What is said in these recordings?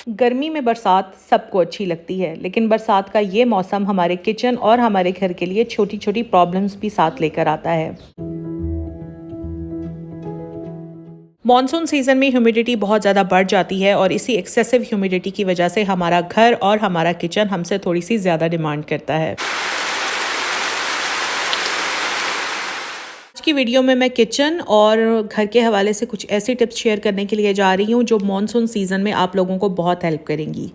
गर्मी में बरसात सबको अच्छी लगती है, लेकिन बरसात का ये मौसम हमारे किचन और हमारे घर के लिए छोटी छोटी प्रॉब्लम्स भी साथ लेकर आता है। मॉनसून सीजन में ह्यूमिडिटी बहुत ज़्यादा बढ़ जाती है और इसी एक्सेसिव ह्यूमिडिटी की वजह से हमारा घर और हमारा किचन हमसे थोड़ी सी ज़्यादा डिमांड करता है। आज की वीडियो में मैं किचन और घर के हवाले से कुछ ऐसी टिप्स शेयर करने के लिए जा रही हूँ जो मॉनसून सीजन में आप लोगों को बहुत हेल्प करेंगी।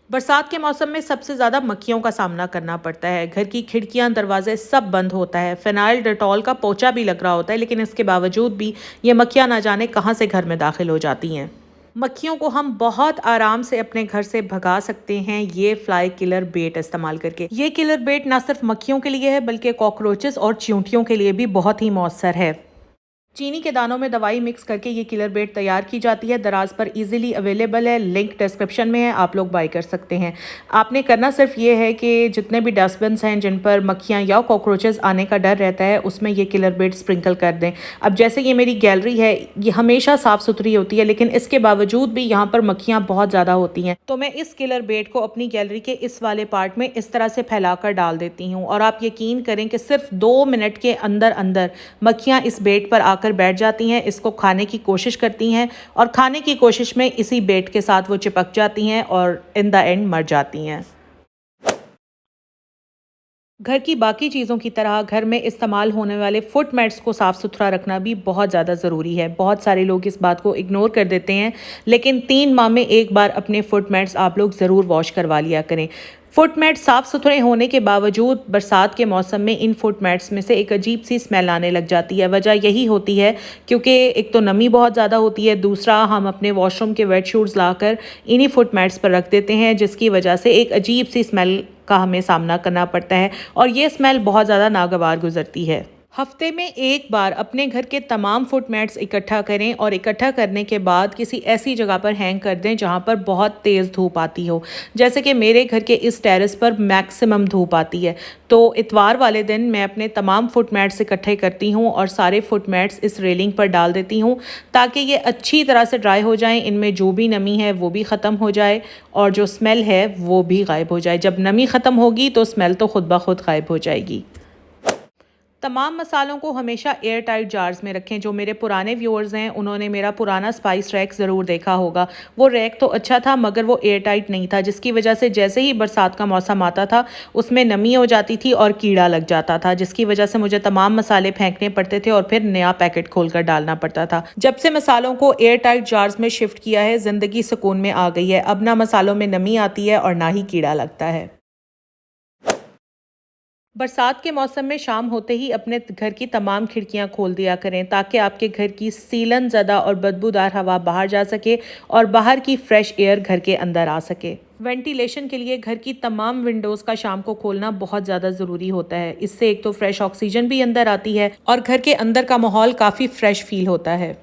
बरसात के मौसम में सबसे ज़्यादा मक्खियों का सामना करना पड़ता है। घर की खिड़कियां, दरवाजे सब बंद होता है। फिनाइल, डेटॉल का पोंछा भी लग रहा होता है, लेकिन इसके बावजूद भी ये मक्खियां ना जाने कहां से घर में दाखिल हो जाती हैं। मक्खियों को हम बहुत आराम से अपने घर से भगा सकते हैं ये फ्लाई किलर बेट इस्तेमाल करके। ये किलर बेट ना सिर्फ मक्खियों के लिए है, बल्कि कॉकरोचेस और चींटियों के लिए भी बहुत ही मौसर है। चीनी के दानों में दवाई मिक्स करके ये किलर बेट तैयार की जाती है। दराज पर इजीली अवेलेबल है, लिंक डिस्क्रिप्शन में है, आप लोग बाय कर सकते हैं। आपने करना सिर्फ ये है कि जितने भी डस्टबिन्स हैं जिन पर मक्खियाँ या कॉकरोचेस आने का डर रहता है, उसमें ये किलर बेट स्प्रिंकल कर दें। अब जैसे ये मेरी गैलरी है, ये हमेशा साफ़ सुथरी होती है, लेकिन इसके बावजूद भी यहाँ पर मक्खियाँ बहुत ज़्यादा होती हैं। तो मैं इस किलर बेट को अपनी गैलरी के इस वाले पार्ट में इस तरह से फैलाकर डाल देती हूँ और आप यकीन करें कि सिर्फ 2 मिनट के अंदर अंदर मक्खियाँ इस बेट पर आकर बैठ जाती हैं, इसको खाने की कोशिश करती हैं और खाने की कोशिश में इसी बेट के साथ वो चिपक जाती हैं और इन द एंड मर जाती हैं। घर की बाकी चीज़ों की तरह घर में इस्तेमाल होने वाले फुट मैट्स को साफ़ सुथरा रखना भी बहुत ज़्यादा ज़रूरी है। बहुत सारे लोग इस बात को इग्नोर कर देते हैं, लेकिन 3 माह में एक बार अपने फुट मैट्स आप लोग ज़रूर वॉश करवा लिया करें। फुट मैट साफ़ सुथरे होने के बावजूद बरसात के मौसम में इन फुट मैट्स में से एक अजीब सी स्मेल आने लग जाती है। वजह यही होती है क्योंकि एक तो नमी बहुत ज़्यादा होती है, दूसरा हम अपने वॉशरूम के वेट शूज़ लाकर इन्हीं फुट मैट्स पर रख देते हैं, जिसकी वजह से एक अजीब सी स्मेल का हमें सामना करना पड़ता है और ये स्मेल बहुत ज़्यादा नागवार गुजरती है। हफ्ते में एक बार अपने घर के तमाम फुट मैट्स इकट्ठा करें और इकट्ठा करने के बाद किसी ऐसी जगह पर हैंग कर दें जहां पर बहुत तेज़ धूप आती हो। जैसे कि मेरे घर के इस टेरेस पर मैक्सिमम धूप आती है, तो इतवार वाले दिन मैं अपने तमाम फुट मैट्स इकट्ठे करती हूं और सारे फुट मैट्स इस रेलिंग पर डाल देती हूं ताकि ये अच्छी तरह से ड्राई हो जाएं, इनमें जो भी नमी है वो भी ख़त्म हो जाए और जो स्मेल है वो भी गायब हो जाए। जब नमी ख़त्म होगी तो स्मेल तो खुद ब खुद गायब हो जाएगी। तमाम मसालों को हमेशा एयर टाइट जार्स में रखें। जो मेरे पुराने व्यूअर्स हैं उन्होंने मेरा पुराना स्पाइस रैक ज़रूर देखा होगा। वो रैक तो अच्छा था मगर वो एयर टाइट नहीं था, जिसकी वजह से जैसे ही बरसात का मौसम आता था उसमें नमी हो जाती थी और कीड़ा लग जाता था, जिसकी वजह से मुझे तमाम मसाले फेंकने पड़ते थे और फिर नया पैकेट खोलकर डालना पड़ता था। जब से मसालों को एयर टाइट जार्स में शिफ्ट किया है, ज़िंदगी सुकून में आ गई है। अब ना मसालों में नमी आती है और ना ही कीड़ा लगता है। बरसात के मौसम में शाम होते ही अपने घर की तमाम खिड़कियां खोल दिया करें ताकि आपके घर की सीलन ज़दा और बदबूदार हवा बाहर जा सके और बाहर की फ्रेश एयर घर के अंदर आ सके। वेंटिलेशन के लिए घर की तमाम विंडोज़ का शाम को खोलना बहुत ज़्यादा ज़रूरी होता है। इससे एक तो फ्रेश ऑक्सीजन भी अंदर आती है और घर के अंदर का माहौल काफ़ी फ्रेश फील होता है।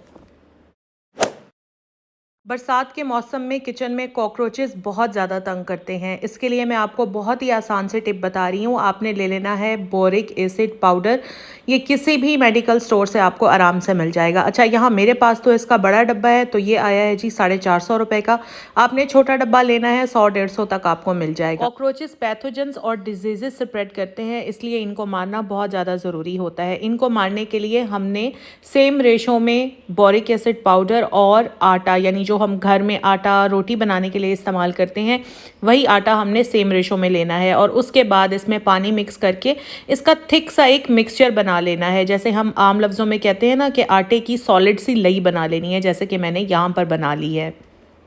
बरसात के मौसम में किचन में कॉकरोचेस बहुत ज़्यादा तंग करते हैं। इसके लिए मैं आपको बहुत ही आसान से टिप बता रही हूँ। आपने ले लेना है बोरिक एसिड पाउडर। ये किसी भी मेडिकल स्टोर से आपको आराम से मिल जाएगा। अच्छा, यहाँ मेरे पास तो इसका बड़ा डब्बा है, तो ये आया है जी 450 रुपये का। आपने छोटा डब्बा लेना है, 100-150 तक आपको मिल जाएगा। कॉकरोचेस पैथोजेंस और डिजीजेस स्प्रेड करते हैं, इसलिए इनको मारना बहुत ज़्यादा ज़रूरी होता है। इनको मारने के लिए हमने सेम रेशो में बोरिक एसिड पाउडर और आटा, यानी जो हम घर में आटा रोटी बनाने के लिए इस्तेमाल करते हैं, वही आटा हमने सेम रेशो में लेना है और उसके बाद इसमें पानी मिक्स करके इसका थिक सा एक मिक्सचर बना लेना है। जैसे हम आम लफ्ज़ों में कहते हैं ना कि आटे की सॉलिड सी लई बना लेनी है, जैसे कि मैंने यहाँ पर बना ली है।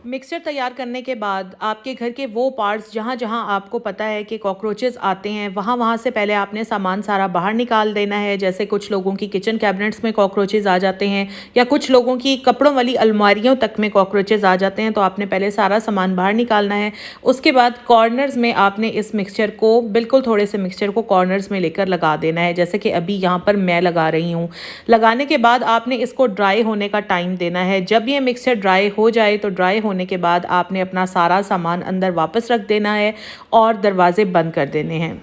मिक्सचर तैयार करने के बाद आपके घर के वो पार्ट्स जहाँ जहाँ आपको पता है कि कॉकरोचेस आते हैं, वहाँ वहाँ से पहले आपने सामान सारा बाहर निकाल देना है। जैसे कुछ लोगों की किचन कैबिनेट्स में कॉकरोचेस आ जाते हैं या कुछ लोगों की कपड़ों वाली अलमारियों तक में कॉकरोचेस आ जाते हैं, तो आपने पहले सारा सामान बाहर निकालना है। उसके बाद कॉर्नर्स में आपने इस मिक्सचर को, बिल्कुल थोड़े से मिक्सचर को कॉर्नर्स में लेकर लगा देना है, जैसे कि अभी यहाँ पर मैं लगा रही हूँ। लगाने के बाद आपने इसको ड्राई होने का टाइम देना है। जब ये मिक्सचर ड्राई हो जाए तो ड्राई होने के बाद आपने अपना सारा सामान अंदर वापस रख देना है और दरवाजे बंद कर देने हैं।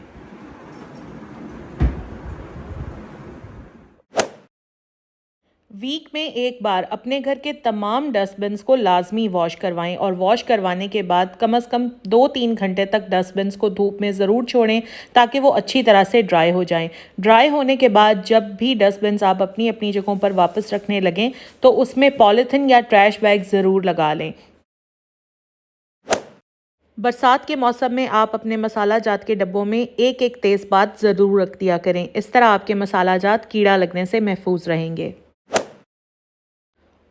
वीक में एक बार अपने घर के तमाम डस्टबिन्स को लाजमी वॉश करवाएं और वॉश करवाने के बाद कम से कम 2-3 घंटे तक डस्टबिन्स को धूप में ज़रूर छोड़ें ताकि वो अच्छी तरह से ड्राई हो जाएं। ड्राई होने के बाद जब भी डस्टबिन्स आप अपनी अपनी जगहों पर वापस रखने लगें तो उसमें पॉलीथिन या ट्रैश बैग ज़रूर लगा लें। बरसात के मौसम में आप अपने मसाला जात के डब्बों में एक एक तेज़पात ज़रूर रख दिया करें। इस तरह आपके मसाला जात कीड़ा लगने से महफूज रहेंगे।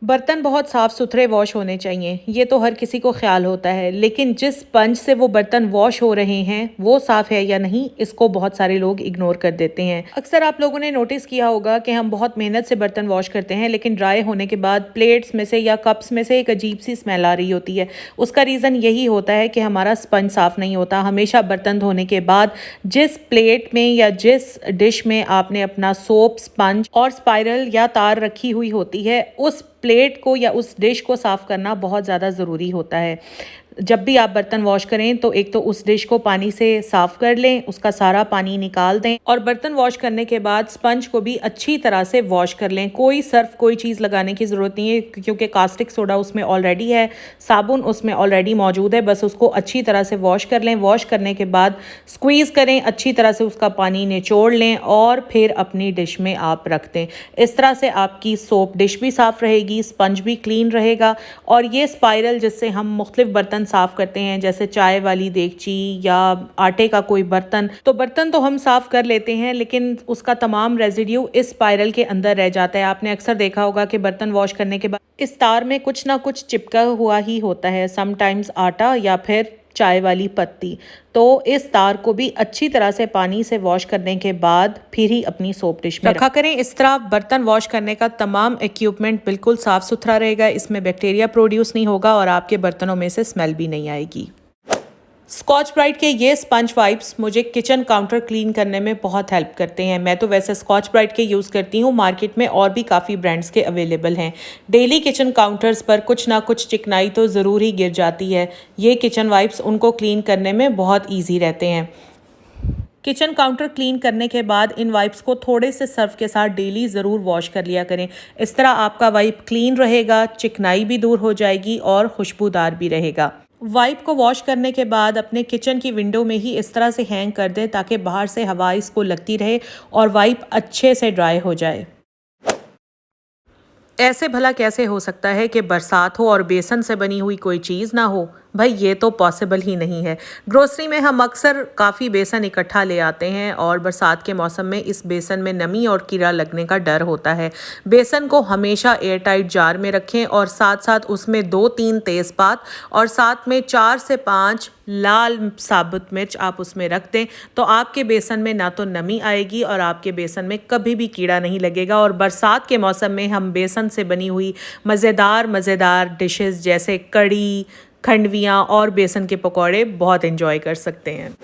बर्तन बहुत साफ़ सुथरे वॉश होने चाहिए, ये तो हर किसी को ख्याल होता है, लेकिन जिस स्पंज से वो बर्तन वॉश हो रहे हैं वो साफ़ है या नहीं, इसको बहुत सारे लोग इग्नोर कर देते हैं। अक्सर आप लोगों ने नोटिस किया होगा कि हम बहुत मेहनत से बर्तन वॉश करते हैं लेकिन ड्राई होने के बाद प्लेट्स में से या कप्स में से एक अजीब सी स्मेल आ रही होती है। उसका रीज़न यही होता है कि हमारा स्पंज साफ़ नहीं होता। हमेशा बर्तन धोने के बाद जिस प्लेट में या जिस डिश में आपने अपना सोप, स्पंज और स्पाइरल या तार रखी हुई होती है, उस प्लेट को या उस डिश को साफ़ करना बहुत ज़्यादा ज़रूरी होता है। जब भी आप बर्तन वॉश करें तो एक तो उस डिश को पानी से साफ़ कर लें, उसका सारा पानी निकाल दें और बर्तन वॉश करने के बाद स्पंज को भी अच्छी तरह से वॉश कर लें। कोई सर्फ कोई चीज़ लगाने की ज़रूरत नहीं है क्योंकि कास्टिक सोडा उसमें ऑलरेडी है, साबुन उसमें ऑलरेडी मौजूद है। बस उसको अच्छी तरह से वॉश कर लें। वॉश करने के बाद स्क्वीज़ करें, अच्छी तरह से उसका पानी निचोड़ लें और फिर अपनी डिश में आप रख दें। इस तरह से आपकी सोप डिश भी साफ़ रहेगी, स्पंज भी क्लीन रहेगा। और ये स्पाइरल जिससे हम मुख्तलिफ बर्तन साफ करते हैं, जैसे चाय वाली देगची या आटे का कोई बर्तन, तो बर्तन तो हम साफ कर लेते हैं लेकिन उसका तमाम रेजिड्यू इस स्पाइरल के अंदर रह जाता है। आपने अक्सर देखा होगा कि बर्तन वॉश करने के बाद इस तार में कुछ ना कुछ चिपका हुआ ही होता है, समटाइम्स आटा या फिर चाय वाली पत्ती। तो इस तार को भी अच्छी तरह से पानी से वॉश करने के बाद फिर ही अपनी सोप डिश में रखा करें। इस तरह बर्तन वॉश करने का तमाम इक्विपमेंट बिल्कुल साफ सुथरा रहेगा, इसमें बैक्टीरिया प्रोड्यूस नहीं होगा और आपके बर्तनों में से स्मेल भी नहीं आएगी। स्कॉच ब्राइट के ये स्पंज वाइप्स मुझे किचन काउंटर क्लीन करने में बहुत हेल्प करते हैं। मैं तो वैसे स्कॉच ब्राइट के यूज़ करती हूँ, मार्केट में और भी काफ़ी ब्रांड्स के अवेलेबल हैं। डेली किचन काउंटर्स पर कुछ ना कुछ चिकनाई तो ज़रूर ही गिर जाती है। ये किचन वाइप्स उनको क्लीन करने में बहुत ईजी रहते हैं। किचन काउंटर क्लीन करने के बाद इन वाइप्स को थोड़े से सर्फ के साथ डेली ज़रूर वॉश कर लिया करें। इस तरह आपका वाइप क्लीन रहेगा, चिकनाई भी दूर हो जाएगी और खुशबूदार भी रहेगा। वाइप को वॉश करने के बाद अपने किचन की विंडो में ही इस तरह से हैंग कर दें ताकि बाहर से हवा इसको लगती रहे और वाइप अच्छे से ड्राई हो जाए। ऐसे भला कैसे हो सकता है कि बरसात हो और बेसन से बनी हुई कोई चीज़ ना हो? भाई ये तो पॉसिबल ही नहीं है। ग्रोसरी में हम अक्सर काफ़ी बेसन इकट्ठा ले आते हैं और बरसात के मौसम में इस बेसन में नमी और कीड़ा लगने का डर होता है। बेसन को हमेशा एयर टाइट जार में रखें और साथ साथ उसमें 2-3 तेज़पात और साथ में 4 से 5 लाल साबुत मिर्च आप उसमें रख दें तो आपके बेसन में ना तो नमी आएगी और आपके बेसन में कभी भी कीड़ा नहीं लगेगा। और बरसात के मौसम में हम बेसन से बनी हुई मज़ेदार डिशेस जैसे कढ़ी, खंडवियाँ और बेसन के पकौड़े बहुत एंजॉय कर सकते हैं।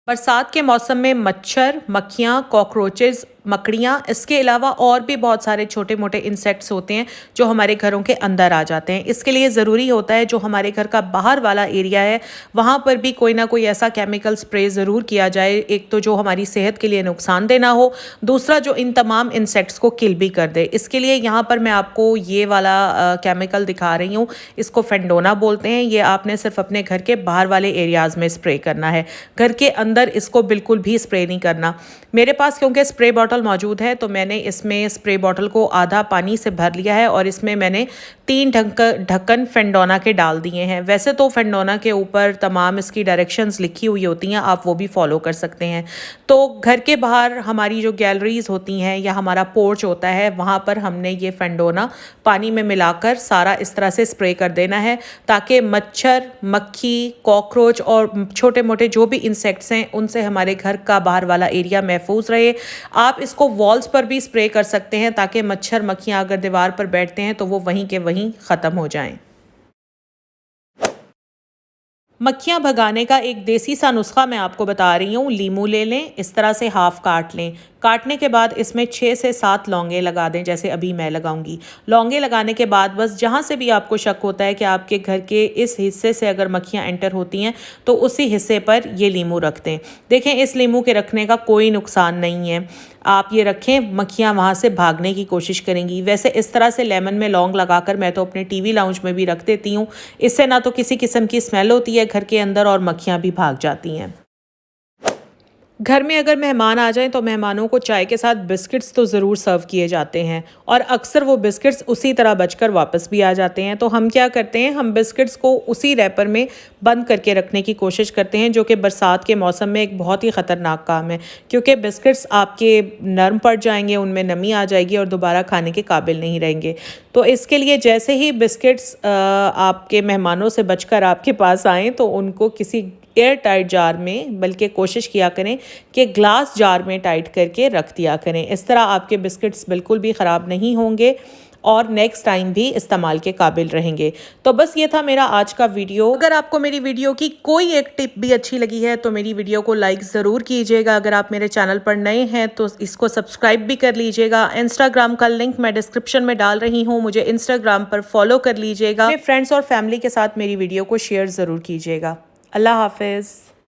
बरसात के मौसम में मच्छर, मक्खियाँ, कॉकरोचेस, मकड़ियाँ, इसके अलावा और भी बहुत सारे छोटे मोटे इंसेक्ट्स होते हैं जो हमारे घरों के अंदर आ जाते हैं। इसके लिए ज़रूरी होता है जो हमारे घर का बाहर वाला एरिया है वहाँ पर भी कोई ना कोई ऐसा केमिकल स्प्रे ज़रूर किया जाए, एक तो जो हमारी सेहत के लिए नुकसानदेह ना हो, दूसरा जो इन तमाम इंसेक्ट्स को किल भी कर दे। इसके लिए यहाँ पर मैं आपको ये वाला केमिकल दिखा रही हूँ, इसको फेंडोना बोलते हैं। ये आपने सिर्फ अपने घर के बाहर वाले एरियाज़ में स्प्रे करना है, घर के अंदर इसको बिल्कुल भी स्प्रे नहीं करना। मेरे पास क्योंकि स्प्रे बॉटल मौजूद है तो मैंने इसमें स्प्रे बॉटल को आधा पानी से भर लिया है और इसमें मैंने 3 ढक्कन फेंडोना के डाल दिए हैं। वैसे तो फेंडोना के ऊपर तमाम इसकी डायरेक्शंस लिखी हुई होती हैं, आप वो भी फॉलो कर सकते हैं। तो घर के बाहर हमारी जो गैलरीज होती हैं या हमारा पोर्च होता है वहाँ पर हमने ये फेंडोना पानी में मिलाकर सारा इस तरह से स्प्रे कर देना है ताकि मच्छर, मक्खी, कॉकरोच और छोटे मोटे जो भी इंसेक्ट्स हैं उनसे हमारे घर का बाहर वाला एरिया महफूज रहे। आप इसको वॉल्स पर भी स्प्रे कर सकते हैं ताकि मच्छर, मक्खियाँ अगर दीवार पर बैठते हैं तो वो वहीं के वहीं ख़त्म हो जाएं। मक्खियाँ भगाने का एक देसी सा नुस्खा मैं आपको बता रही हूँ। लीमू ले लें, इस तरह से हाफ काट लें। काटने के बाद इसमें 6 से 7 लौंगे लगा दें जैसे अभी मैं लगाऊंगी। लौंगे लगाने के बाद बस जहाँ से भी आपको शक होता है कि आपके घर के इस हिस्से से अगर मक्खियाँ एंटर होती हैं तो उसी हिस्से पर ये लीमू रख दें। देखें इस लीमू के रखने का कोई नुकसान नहीं है। आप ये रखें, मक्खियाँ वहाँ से भागने की कोशिश करेंगी। वैसे इस तरह से लेमन में लौंग लगाकर मैं तो अपने टीवी लाउंज में भी रख देती हूँ। इससे ना तो किसी किस्म की स्मेल होती है घर के अंदर और मक्खियाँ भी भाग जाती हैं। घर में अगर मेहमान आ जाएं तो मेहमानों को चाय के साथ बिस्किट्स तो ज़रूर सर्व किए जाते हैं और अक्सर वो बिस्किट्स उसी तरह बचकर वापस भी आ जाते हैं। तो हम क्या करते हैं, हम बिस्किट्स को उसी रैपर में बंद करके रखने की कोशिश करते हैं, जो कि बरसात के मौसम में एक बहुत ही ख़तरनाक काम है, क्योंकि बिस्किट्स आपके नरम पड़ जाएंगे, उनमें नमी आ जाएगी और दोबारा खाने के काबिल नहीं रहेंगे। तो इसके लिए जैसे ही बिस्किट्स आपके मेहमानों से बचकर आपके पास आएँ तो उनको किसी एयर टाइट जार में, बल्कि कोशिश किया करें कि ग्लास जार में टाइट करके रख दिया करें। इस तरह आपके बिस्किट्स बिल्कुल भी ख़राब नहीं होंगे और नेक्स्ट टाइम भी इस्तेमाल के काबिल रहेंगे। तो बस ये था मेरा आज का वीडियो। अगर आपको मेरी वीडियो की कोई एक टिप भी अच्छी लगी है तो मेरी वीडियो को लाइक ज़रूर कीजिएगा। अगर आप मेरे चैनल पर नए हैं तो इसको सब्सक्राइब भी कर लीजिएगा। इंस्टाग्राम का लिंक मैं डिस्क्रिप्शन में डाल रही हूँ, मुझे इंस्टाग्राम पर फॉलो कर लीजिएगा। अपने फ्रेंड्स और फैमिली के साथ मेरी वीडियो को शेयर ज़रूर कीजिएगा। अल्लाह हाफिज़।